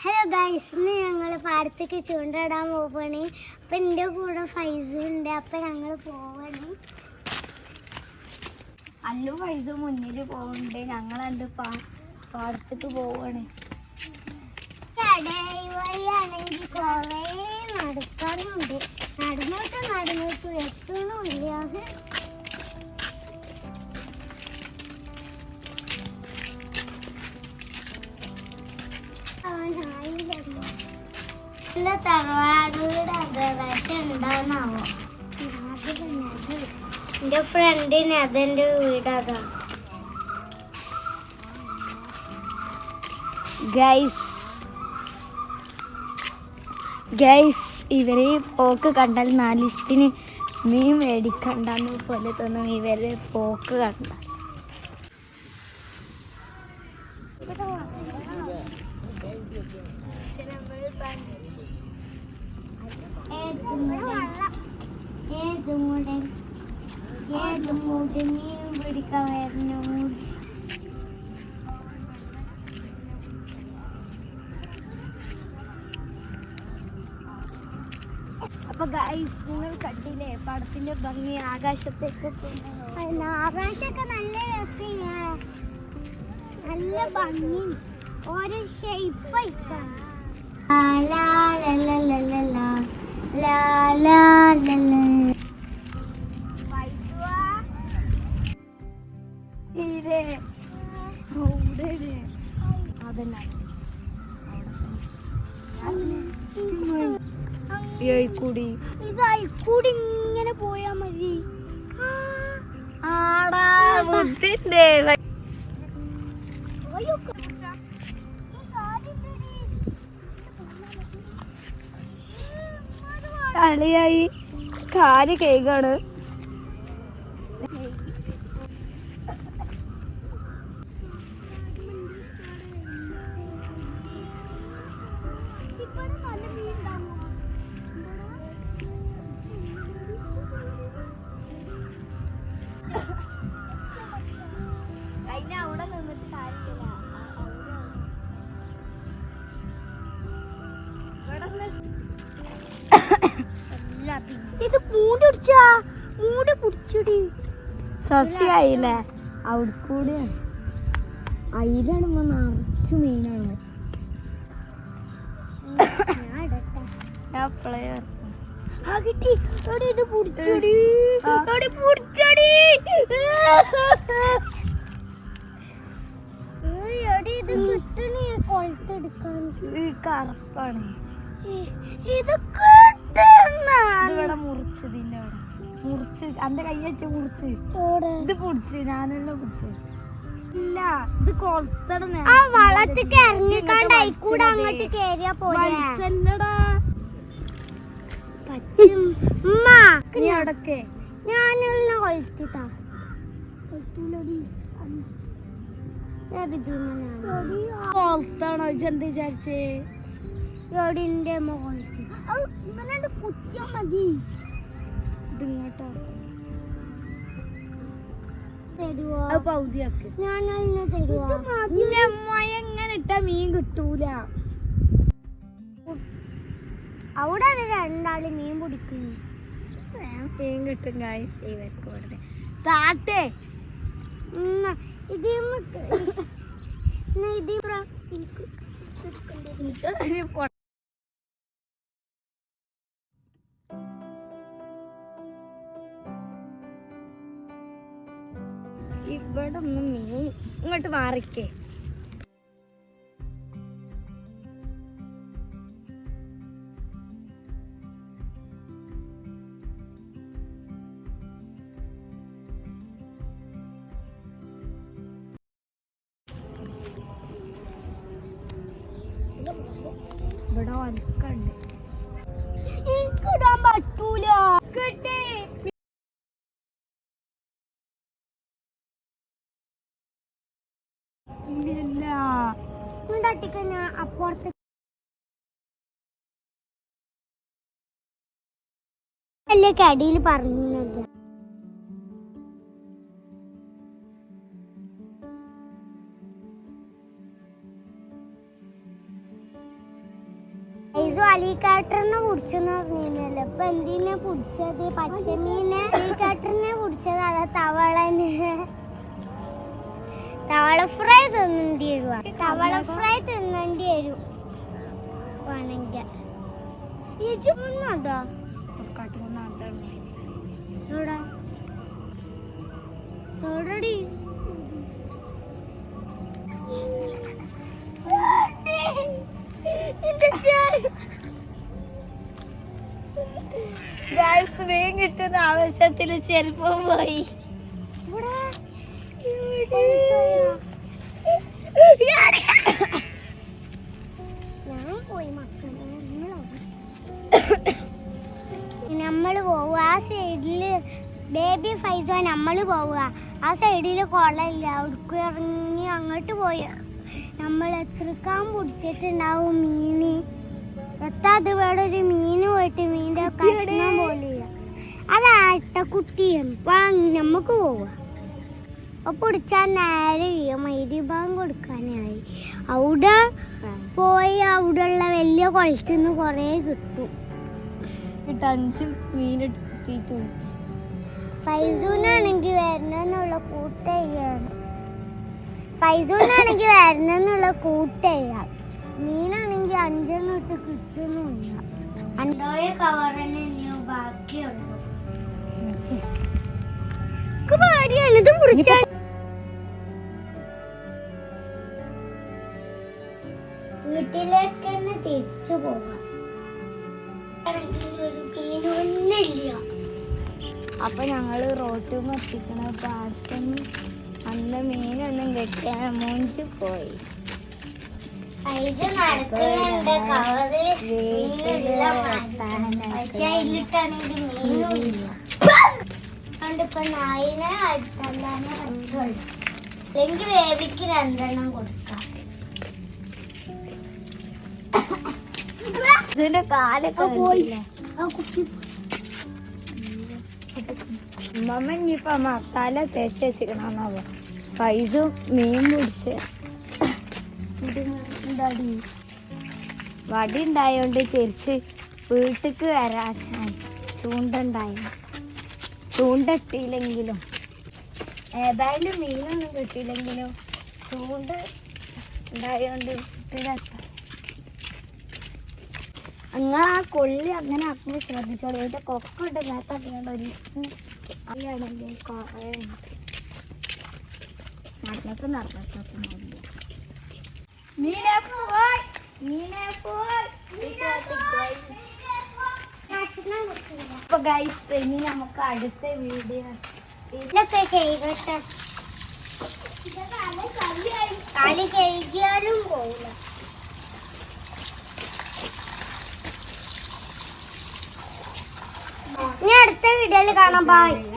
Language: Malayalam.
ഹലോ ഗൈസ്, ഇന്ന് ഞങ്ങൾ പാടത്തേക്ക് ചൂണ്ടയിടാൻ പോവാണ്. അപ്പം എൻ്റെ കൂടെ ഫൈസുണ്ട്. അപ്പം ഞങ്ങൾ പോവാണ്. അല്ലു ഫൈസ് മുന്നിൽ പോകുന്നുണ്ട്. ഞങ്ങളണ്ട് പാടത്തേക്ക് പോവാണ്. കടയിലാണെങ്കിൽ കുറേ നടക്കാനുണ്ട്. നടന്നിട്ട് എത്തണമില്ല. തറവാട് വീട് അകവശം ഉണ്ടാവുന്നാവോ? എൻ്റെ ഫ്രണ്ടിന് അതെൻ്റെ വീടതാ. ഗൈസ് ഇവരെ പോക്ക് കണ്ടാൽ 4 ദിവസത്തിന് മീൻ മേടിക്കണ്ടെന്ന് പോലെ തോന്നും. ഇവരെ പോക്ക് കണ്ട മീൻ പിടിക്കാൻ വരുന്ന മൂടി. അപ്പൊ ഗൈസ് നിങ്ങൾ കണ്ടില്ലേ പടത്തിന്റെ ഭംഗി? ആകാശത്തേക്ക് ആകാശമൊക്കെ നല്ല രസമില്ല, നല്ല ഭംഗി, ഓരോ ഷേപ്പായിക്കാം. കൂടി ഇതായിക്കൂടി ഇങ്ങനെ പോയാ മതി. ആടാ ബുദ്ധിന്റെ കളിയായി കാല് കേക്കാണ്. അവിടെ നിന്നിട്ട് കാര്യമില്ല. ഇത് മൂടി പിടിച്ചടി സസ്യായില്ലേ? അവിടെ കൂടെ അയിലാണ് നിറച്ചു മീനാണ്. കിട്ടി. ഇത് പിടിച്ചടി, ഇത് കിട്ടണേ കൊളത്തെടുക്കാൻ. കറുപ്പാണ് ഇത് ഇവിടെ മുറിച്ചതിന്റെ അവിടെ മുറിച്ച് എന്റെ കൈ വെച്ച് മുറിച്ച് ഇത് പൊടിച്ച് ഞാനെല്ലാം പൊടിച്ച് ഇല്ല. ഇത് കൊളത്തട ആ വളത്തേക്ക് ഇറങ്ങിക്കാണ്ട് അയിക്കൂടെ അങ്ങോട്ട് കേറിയാ പോലെ. നീ അവിടൊക്കെ ഞാനെല്ലാം കൊളത്തിട്ടാ കൊളത്താണോ എന്ത് വിചാരിച്ചേ? എവിടെന്റെ മുകളിൽ കുത്തിയാ മതി. ഇതിങ്ങോട്ടോ തരുവോ? പൗതിയാക്ക്. ഞാൻ തരുവോ? എങ്ങനെ ഇട്ടാ മീൻ കിട്ടൂല. അവിടെ രണ്ടാള് മീൻ പിടിക്കുന്നു. മീൻ കിട്ടും ഗൈസ്. ഇവർക്ക് ഇവിടെ താട്ടേ ഇവിടെ ഒന്നും മീൻ ഇങ്ങോട്ട് മാറിക്കേ. ഇവിടെ വനക്കുണ്ട്. എനിക്കിടാൻ പറ്റൂല. കിട്ടി. തട്ടിക്കഴിഞ്ഞ അപ്പുറത്ത് അല്ലേ കടിയിൽ പറഞ്ഞില്ല. ഫൈസു അലിക്കാട്ടറിനെ കുടിച്ചെന്ന് പറഞ്ഞിരുന്നല്ലോ. ഇപ്പൊ എന്തിനെ കുടിച്ചത്? പച്ചമീനെ അലിക്കാട്ടറിനെ കുടിച്ചത്. അതാ തവളനെ. തവള ഫ്രൈ തിന്നേണ്ടി വരുവാ. തവള ഫ്രൈ തിന്നേണ്ടി വരും വേണമെങ്കിൽ. അതാ എവിടെടി? മീൻ കിട്ടുന്ന ആവശ്യത്തില് ചെരുപ്പ് പോയി. ഞാൻ പോയി മക്കളെ. നമ്മള് പോവുക ആ സൈഡില്. ബേബി ഫൈസോ നമ്മള് പോവുക ആ സൈഡില് കുളമില്ല. അവിടേക്ക് ഇറങ്ങി അങ്ങോട്ട് പോയി നമ്മൾ എത്രക്കാൻ പിടിച്ചിട്ടുണ്ടാവും മീന്. അത് വേറെ ഒരു മീന് പോയിട്ട് മീൻ്റെ കഷ്ണം പോലെയാ. അതാട്ട കുട്ടിയാണ്. അപ്പൊ നമുക്ക് പോവാ. അപ്പൊ പിടിച്ചാൽ നേരെ മൈരിഭാഗം കൊടുക്കാനായി. അവിടെ പോയി അവിടെ ഉള്ള വലിയ കുളത്തിൽ നിന്ന് കുറേ കിട്ടും. 5 മീനെടുത്തിട്ട് ഫൈസൂനാണെങ്കിൽ വരണമെന്നുള്ള കൂട്ടയാണ്. ഫൈസൂനാണെങ്കിൽ വരണമെന്നുള്ള കൂട്ടയാ. മീനാണെങ്കിൽ 5 ഇട്ട് കിട്ടുന്നില്ല. 5 കവർ തന്നെ ബാക്കിയുള്ളൂ. പേടിയാണ് ഇത് പിടിച്ചാൽ. വീട്ടിലേക്ക് തന്നെ തിരിച്ചു പോവാം. ഒരു മീനൊന്നില്ല. അപ്പൊ ഞങ്ങള് റോട്ടിൽ എത്തിക്കണ പാടത്തൊന്നും അന്ന് മീനൊന്നും കിട്ടിയാൽ മൂഞ്ചി പോയി. ഇപ്പൊ നായിനെ അടുത്തല്ലാനെ പറ്റുള്ളൂ. അല്ലെങ്കിൽ വേവിക്ക് 2 കൊടുക്കാം. ഇതിന്റെ കാലൊക്കെ പോയി. ഉമ്മ ഇനിയിപ്പൊ മസാല തേച്ച് വെച്ചിക്കണോ. ഫൈസും മീൻ പിടിച്ച് വടി ഉണ്ടായോണ്ട് തിരിച്ച് വീട്ടിക്ക് വരാൻ ചൂണ്ടുണ്ടായി. ചൂണ്ടിട്ടില്ലെങ്കിലും ഏതായാലും മീനൊന്നും കിട്ടിയില്ലെങ്കിലും ചൂണ്ട ഉണ്ടായോണ്ട് നിങ്ങൾ ആ കൊള്ളി അങ്ങനെ ആക്കുമ്പോൾ ശ്രദ്ധിച്ചോളൂ. ഇതിന്റെ കൊക്കുണ്ട് നേരത്തെ ഒരു അറിയാണല്ലേ കുറേ നടന്നിട്ടൊക്കെ മീനെ പോയി മീനെ പോയി. അപ്പൊ ഗൈസ് ഇനി നമുക്ക് അടുത്ത വീഡിയോ ഇതൊക്കെ ചെയ്യട്ടെ. കളി കഴിക്കാനും പോവില്ല. ഇനി അടുത്ത വീഡിയോയിൽ കാണാം. ബൈ.